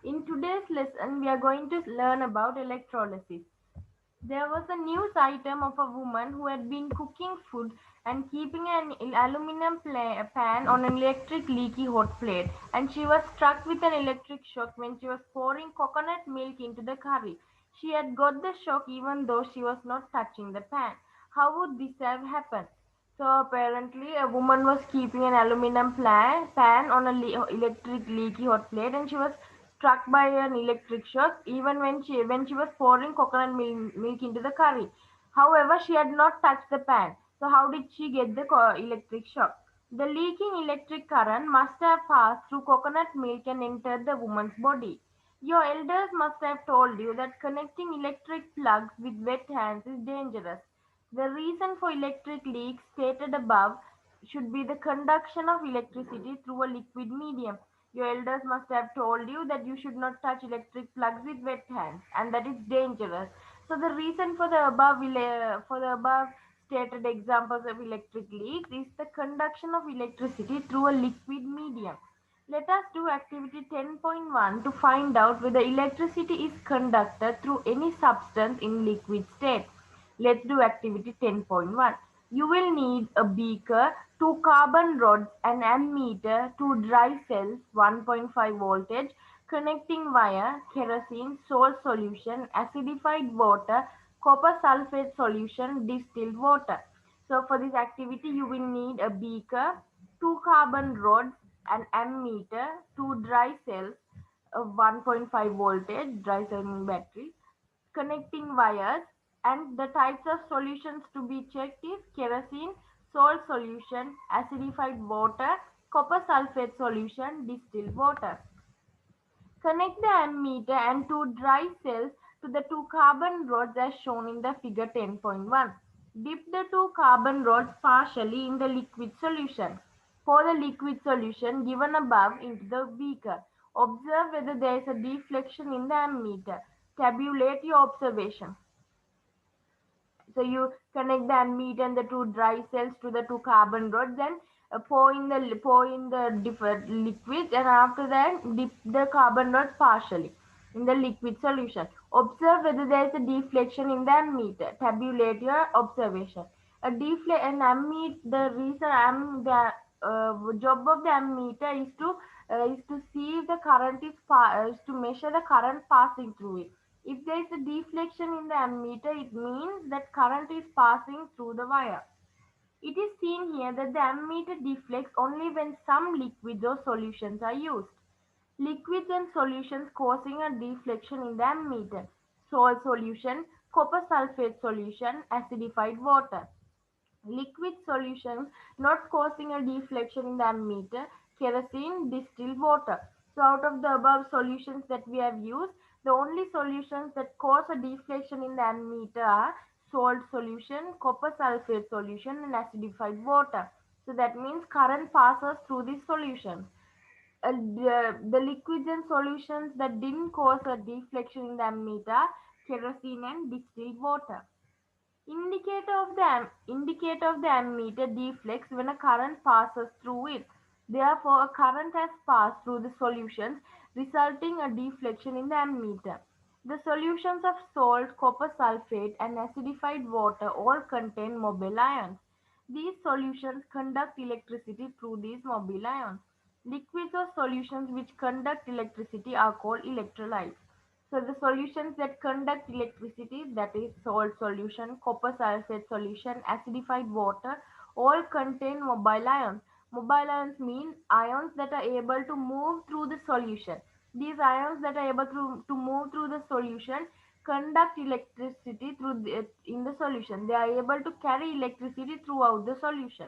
In today's lesson, we are going to learn about electrolysis. There was a news item of a woman who had been cooking food and keeping an aluminum pan on an electric leaky hot plate, and she was struck with an electric shock when she was pouring coconut milk into the curry. She had got the shock even though she was not touching the pan. How would this have happened? So apparently, a woman was keeping an aluminum pan on a electric leaky hot plate, and she was struck by an electric shock even when she was pouring coconut milk into the curry. However, she had not touched the pan. So how did she get the electric shock? The leaking electric current must have passed through coconut milk and entered the woman's body. Your elders must have told you that connecting electric plugs with wet hands is dangerous. The reason for electric leaks stated above should be the conduction of electricity through a liquid medium. Your elders must have told you that you should not touch electric plugs with wet hands and that it's dangerous. So the reason for the above stated examples of electric leaks is the conduction of electricity through a liquid medium. Let us do activity 10.1 to find out whether electricity is conducted through any substance in liquid state. Let's do activity 10.1. You will need a beaker, two carbon rods, an ammeter, two dry cells, 1.5 voltage, connecting wire, kerosene, salt solution, acidified water, copper sulfate solution, distilled water. So for this activity, you will need a beaker, two carbon rods, an ammeter, two dry cells, a 1.5 voltage dry cell battery, connecting wires, and the types of solutions to be checked is kerosene, salt solution, acidified water, copper sulfate solution, distilled water. Connect the ammeter and two dry cells to the two carbon rods as shown in the figure 10.1. Dip the two carbon rods partially in the liquid solution. Pour the liquid solution given above into the beaker. Observe whether there is a deflection in the ammeter. Tabulate your observation. So you connect the ammeter and the two dry cells to the two carbon rods and pour in the different liquids, and after that dip the carbon rods partially in the liquid solution. Observe whether there is a deflection in the ammeter. Tabulate your observation. An ammeter, the reason the job of the ammeter is to see if the current is to measure the current passing through it. If there is a deflection in the ammeter, it means that current is passing through the wire. It is seen here that the ammeter deflects only when some liquids or solutions are used. Liquids and solutions causing a deflection in the ammeter: salt solution, copper sulfate solution, acidified water. Liquid solutions not causing a deflection in the ammeter: kerosene, distilled water. So out of the above solutions that we have used, the only solutions that cause a deflection in the ammeter are salt solution, copper sulfate solution, and acidified water. So that means current passes through these solutions. The liquids and solutions that didn't cause a deflection in the ammeter: kerosene and distilled water. Indicator of the ammeter deflects when a current passes through it. Therefore, a current has passed through the solutions, resulting a deflection in the ammeter. The solutions of salt, copper sulfate, and acidified water all contain mobile ions. These solutions conduct electricity through these mobile ions. Liquids or solutions which conduct electricity are called electrolytes. So the solutions that conduct electricity, that is salt solution, copper sulfate solution, acidified water, all contain mobile ions. Mobile ions mean ions that are able to move through the solution. These ions that are able to move through the solution conduct electricity in the solution. They are able to carry electricity throughout the solution.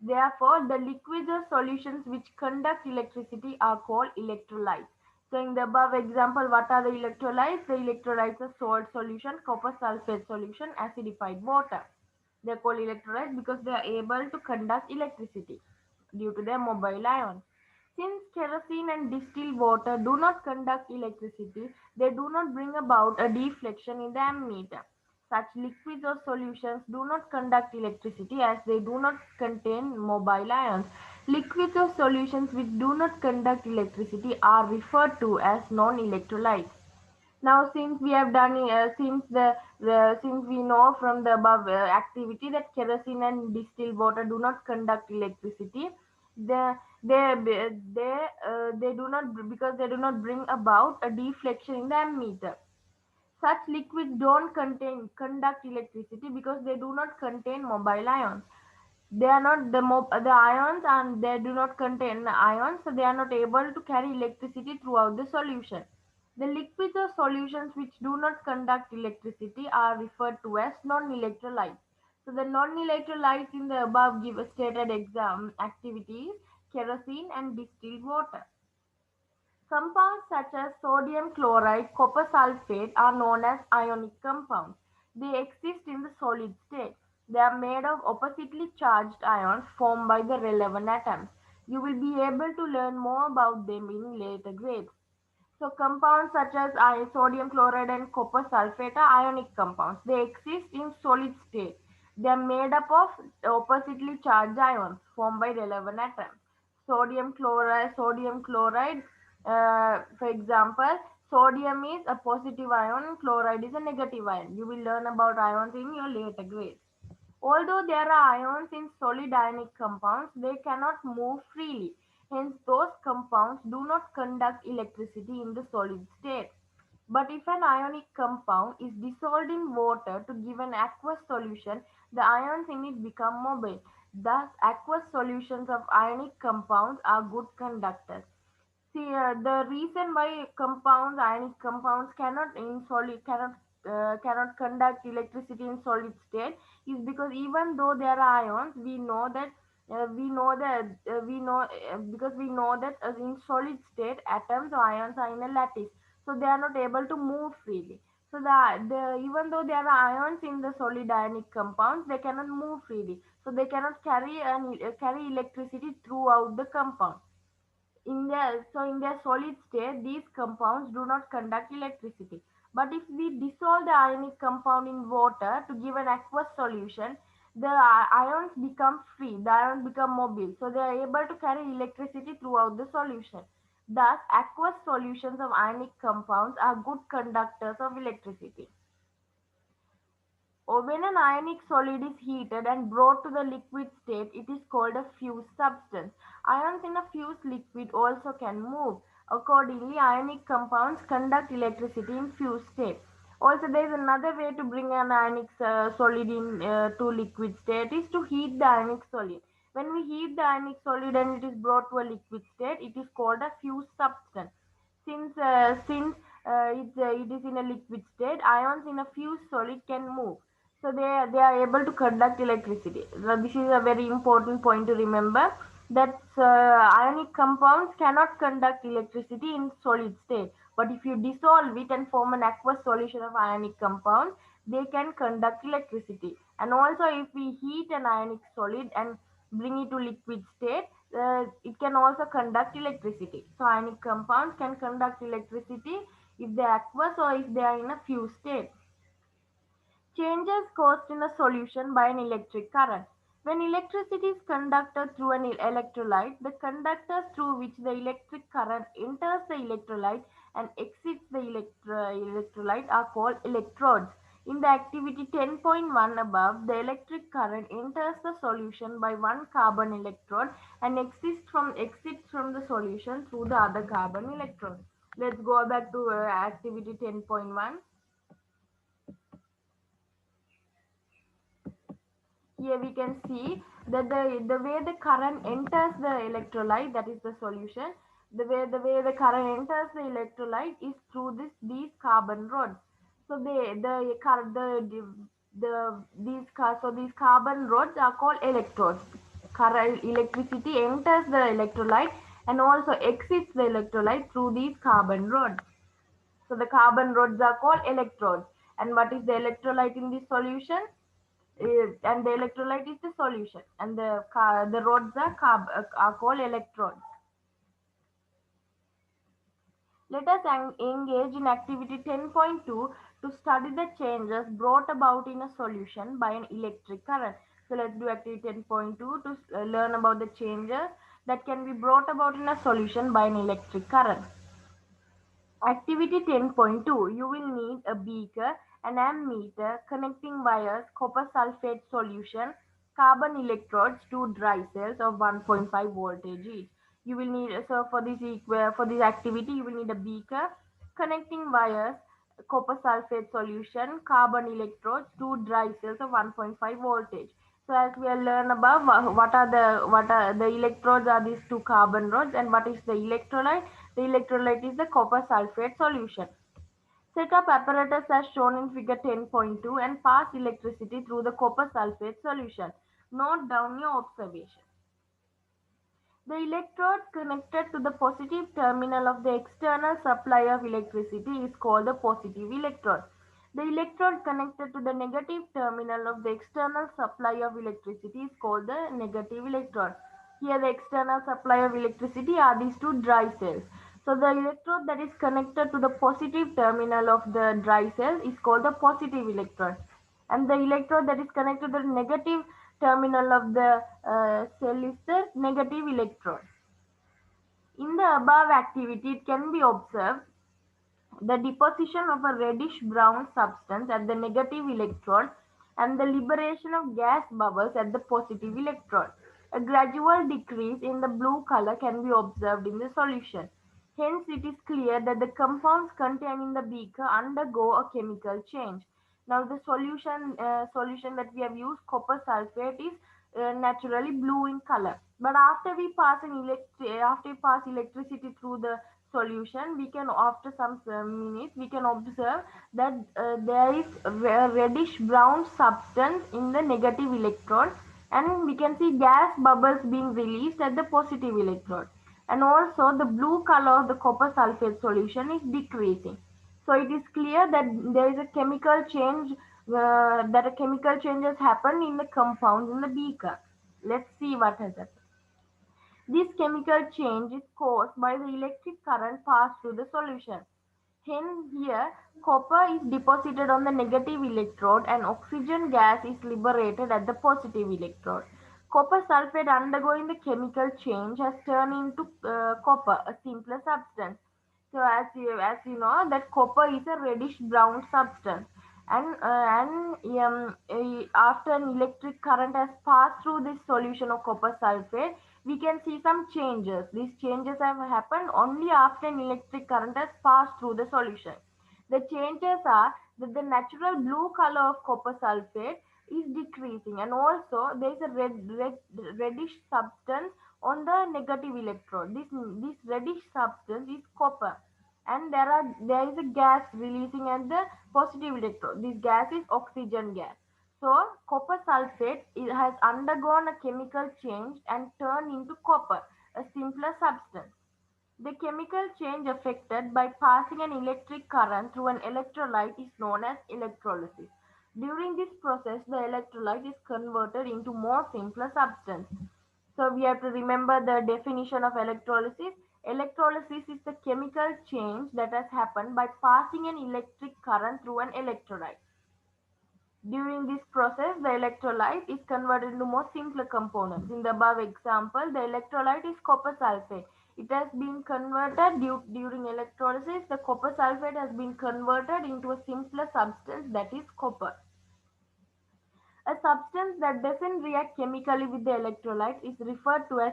Therefore, the liquids or solutions which conduct electricity are called electrolytes. So in the above example, what are the electrolytes? The electrolytes are salt solution, copper sulfate solution, acidified water. They are called electrolytes because they are able to conduct electricity due to their mobile ions. Since kerosene and distilled water do not conduct electricity, they do not bring about a deflection in the ammeter. Such liquids or solutions do not conduct electricity as they do not contain mobile ions. Liquids or solutions which do not conduct electricity are referred to as non-electrolytes. Now, since we have done, since we know from the above activity that kerosene and distilled water do not conduct electricity, they they do not, because they do not bring about a deflection in the ammeter. Such liquids don't conduct electricity because they do not contain mobile ions. They are not the ions, and they do not contain ions, so they are not able to carry electricity throughout the solution. The liquids or solutions which do not conduct electricity are referred to as non-electrolytes. So the non-electrolytes in the above give stated exam activities: kerosene and distilled water. Compounds such as sodium chloride, copper sulfate are known as ionic compounds. They exist in the solid state. They are made of oppositely charged ions formed by the relevant atoms. You will be able to learn more about them in later grades. So compounds such as sodium chloride and copper sulfate are ionic compounds. They exist in solid state. They are made up of oppositely charged ions formed by relevant atoms. Sodium chloride, for example, sodium is a positive ion, chloride is a negative ion. You will learn about ions in your later grades. Although there are ions in solid ionic compounds, they cannot move freely. Hence, those compounds do not conduct electricity in the solid state. But if an ionic compound is dissolved in water to give an aqueous solution, the ions in it become mobile. Thus, aqueous solutions of ionic compounds are good conductors. See, the reason why ionic compounds cannot conduct electricity in solid state is because even though there are ions, because we know that in solid state atoms or ions are in a lattice, so they are not able to move freely. So even though there are ions in the solid ionic compounds, they cannot move freely. So they cannot carry electricity throughout the compound. In their solid state, these compounds do not conduct electricity. But if we dissolve the ionic compound in water to give an aqueous solution, the ions become free, the ions become mobile, so they are able to carry electricity throughout the solution. Thus, aqueous solutions of ionic compounds are good conductors of electricity. When an ionic solid is heated and brought to the liquid state, it is called a fused substance. Ions in a fused liquid also can move. Accordingly, ionic compounds conduct electricity in fused state. Also, there is another way to bring an ionic solid in to liquid state is to heat the ionic solid. When we heat the ionic solid and it is brought to a liquid state, it is called a fused substance. Since it is in a liquid state, ions in a fused solid can move, so they are able to conduct electricity. So this is a very important point to remember, that ionic compounds cannot conduct electricity in solid state, but if you dissolve it and form an aqueous solution of ionic compound, they can conduct electricity. And also, if we heat an ionic solid and bring it to liquid state, it can also conduct electricity. So ionic compounds can conduct electricity if they are aqueous or if they are in a fused state. Changes caused in a solution by an electric current. When electricity is conducted through an electrolyte, the conductors through which the electric current enters the electrolyte and exits the electrolyte are called electrodes. In the activity 10.1 above, the electric current enters the solution by one carbon electrode and exits from the solution through the other carbon electrode. Let's go back to activity 10.1. Here we can see that the way the current enters the electrolyte, that is the solution, the way the current enters the electrolyte is through these carbon rods. So these carbon rods are called electrodes. Current electricity enters the electrolyte and also exits the electrolyte through these carbon rods. So the carbon rods are called electrodes. And what is the electrolyte in this solution? And the electrolyte is the solution, and the rods are called electrodes. Let us engage in activity 10.2 to study the changes brought about in a solution by an electric current. So let's do activity 10.2 to learn about the changes. that can be brought about in a solution by an electric current. Activity 10.2. You will need a beaker, an ammeter, connecting wires, copper sulfate solution, carbon electrodes, two dry cells of 1.5 voltage each. You will need so for this activity you will need a beaker, connecting wires, copper sulfate solution, carbon electrodes, two dry cells of 1.5 voltage. So as we have learned above, what are the electrodes are these two carbon rods, and what is the electrolyte? The electrolyte is the copper sulfate solution. Set up apparatus as shown in figure 10.2 and pass electricity through the copper sulfate solution. Note down your observation. The electrode connected to the positive terminal of the external supply of electricity is called the positive electrode. The electrode connected to the negative terminal of the external supply of electricity is called the negative electrode. Here the external supply of electricity are these two dry cells. So the electrode that is connected to the positive terminal of the dry cell is called the positive electrode, and the electrode that is connected to the negative terminal of the cell is the negative electrode. In the above activity, it can be observed the deposition of a reddish brown substance at the negative electrode and the liberation of gas bubbles at the positive electrode. A gradual decrease in the blue color can be observed in the solution. Hence, it is clear that the compounds contained in the beaker undergo a chemical change. Now, the solution that we have used, copper sulfate, is naturally blue in color. But after we pass electricity through the solution, we can after some minutes we can observe that there is a reddish brown substance in the negative electrode, and we can see gas bubbles being released at the positive electrode, and also the blue color of the copper sulfate solution is decreasing. So it is clear that there is a chemical change, that a chemical change has happened in the compounds in the beaker. Let's see what has happened. This chemical change is caused by the electric current passed through the solution. Hence, here copper is deposited on the negative electrode and oxygen gas is liberated at the positive electrode. Copper sulfate undergoing the chemical change has turned into copper, a simpler substance. So as you know that copper is a reddish brown substance, and after an electric current has passed through this solution of copper sulfate, we can see some changes. These changes have happened only after an electric current has passed through the solution. The changes are that the natural blue color of copper sulfate is decreasing, and also there is a reddish substance on the negative electrode. This reddish substance is copper, and there is a gas releasing at the positive electrode. This gas is oxygen gas. So copper sulfate has undergone a chemical change and turned into copper, a simpler substance. The chemical change affected by passing an electric current through an electrolyte is known as electrolysis. During this process, the electrolyte is converted into more simpler substance. So we have to remember the definition of electrolysis. Electrolysis is the chemical change that has happened by passing an electric current through an electrolyte. During this process, the electrolyte is converted into more simpler components. In the above example, the electrolyte is copper sulfate. It has been converted during electrolysis. The copper sulfate has been converted into a simpler substance, that is copper. A substance that doesn't react chemically with the electrolyte is referred to as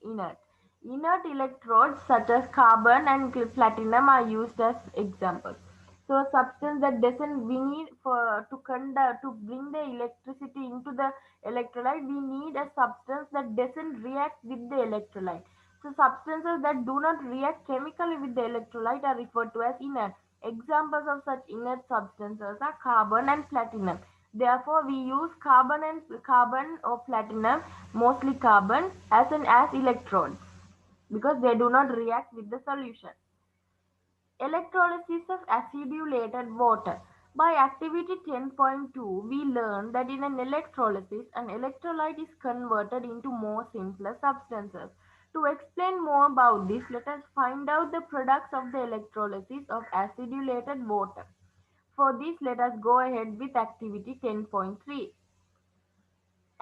inert. Inert electrodes such as carbon and platinum are used as examples. So a substance that doesn't we need for to conduct to bring the electricity into the electrolyte, we need a substance that doesn't react with the electrolyte. So substances that do not react chemically with the electrolyte are referred to as inert. Examples of such inert substances are carbon and platinum. Therefore, we use carbon or platinum, mostly carbon, as electrodes because they do not react with the solution. Electrolysis of acidulated water. By activity 10.2, we learn that in an electrolysis, an electrolyte is converted into more simpler substances. To explain more about this, let us find out the products of the electrolysis of acidulated water. For this, let us go ahead with activity 10.3.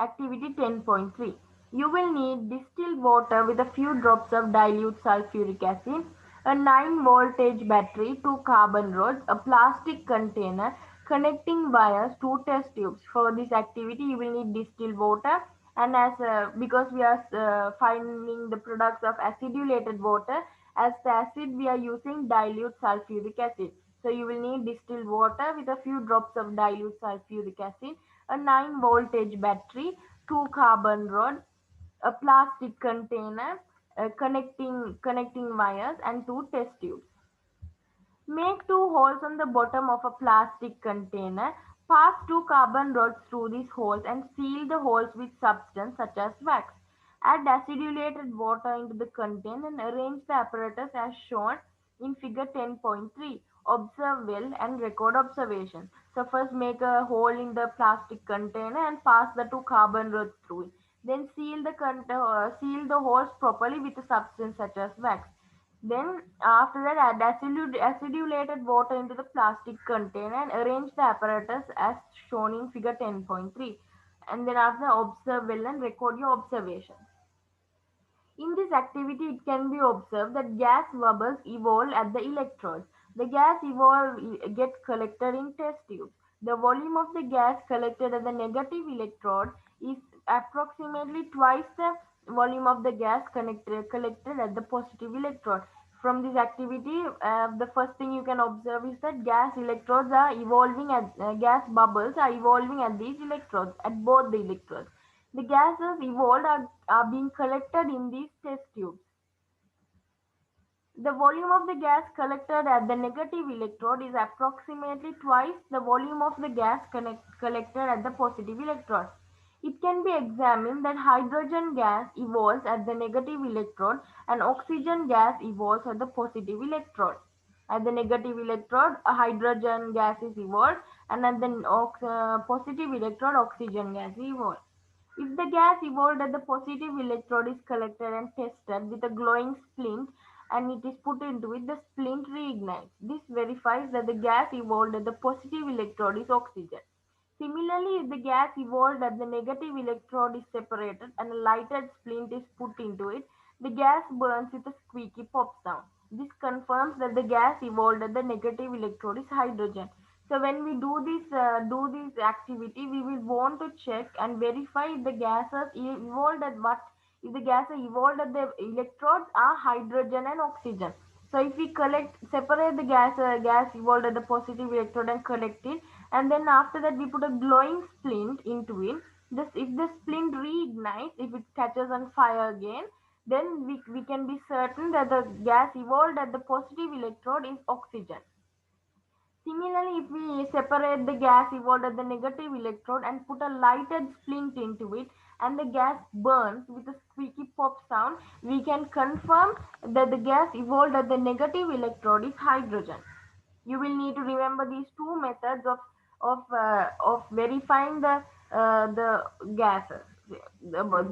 Activity 10.3. You will need distilled water with a few drops of dilute sulfuric acid, a 9 voltage battery, two carbon rods, a plastic container, connecting wires, two test tubes. For this activity, you will need distilled water, and as because we are finding the products of acidulated water, as the acid we are using dilute sulfuric acid. So you will need distilled water with a few drops of dilute sulfuric acid, a 9 voltage battery, two carbon rods, a plastic container, connecting wires, and two test tubes. Make two holes on the bottom of a plastic container. Pass two carbon rods through these holes and seal the holes with substance such as wax. Add acidulated water into the container and arrange the apparatus as shown in figure 10.3. Observe well and record observations. So first make a hole in the plastic container and pass the two carbon rods through it. Then seal the holes properly with a substance such as wax. Then after that add acidulated water into the plastic container and arrange the apparatus as shown in figure 10.3. And then after observe well and record your observations. In this activity, it can be observed that gas bubbles evolve at the electrodes. The gas get collected in test tubes. The volume of the gas collected at the negative electrode is approximately twice the volume of the gas collected at the positive electrode. From this activity, the first thing you can observe is that gas bubbles are evolving at these electrodes, at both the electrodes. The gases evolved are being collected in these test tubes. The volume of the gas collected at the negative electrode is approximately twice the volume of the collected at the positive electrode. It can be examined that hydrogen gas evolves at the negative electrode and oxygen gas evolves at the positive electrode. At the negative electrode, a hydrogen gas is evolved, and at the positive electrode, oxygen gas is evolved. If the gas evolved at the positive electrode is collected and tested with a glowing splint and it is put into it, the splint reignites. This verifies that the gas evolved at the positive electrode is oxygen. Similarly, if the gas evolved at the negative electrode is separated and a lighted splint is put into it, the gas burns with a squeaky pop sound. This confirms that the gas evolved at the negative electrode is hydrogen. So when we do this activity, we will want to check and verify if the gases evolved at what if the gases evolved at the electrodes are hydrogen and oxygen. So if we separate the gas evolved at the positive electrode and collect it, and then after that we put a glowing splint into it. If the splint reignites, if it catches on fire again, then we can be certain that the gas evolved at the positive electrode is oxygen. Similarly, if we separate the gas evolved at the negative electrode and put a lighted splint into it and the gas burns with a squeaky pop sound, we can confirm that the gas evolved at the negative electrode is hydrogen. You will need to remember these two methods of verifying the gases.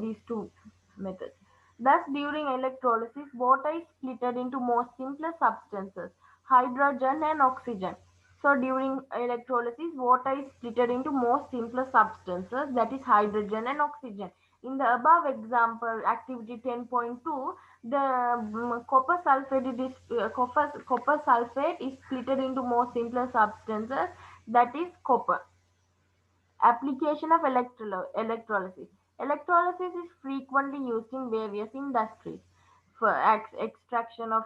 These two methods. Thus, during electrolysis, water is split into more simpler substances, hydrogen and oxygen. So, during electrolysis, water is split into more simpler substances, that is hydrogen and oxygen. In the above example, activity 10.2, the copper sulfate is split into more simpler substances, that is copper. Application of electrolysis. Electrolysis is frequently used in various industries for extraction of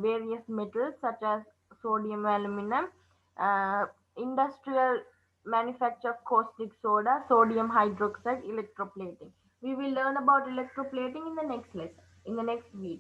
various metals such as sodium, aluminum, industrial manufacture of caustic soda, sodium hydroxide, electroplating. We will learn about electroplating in the next lesson, in the next video.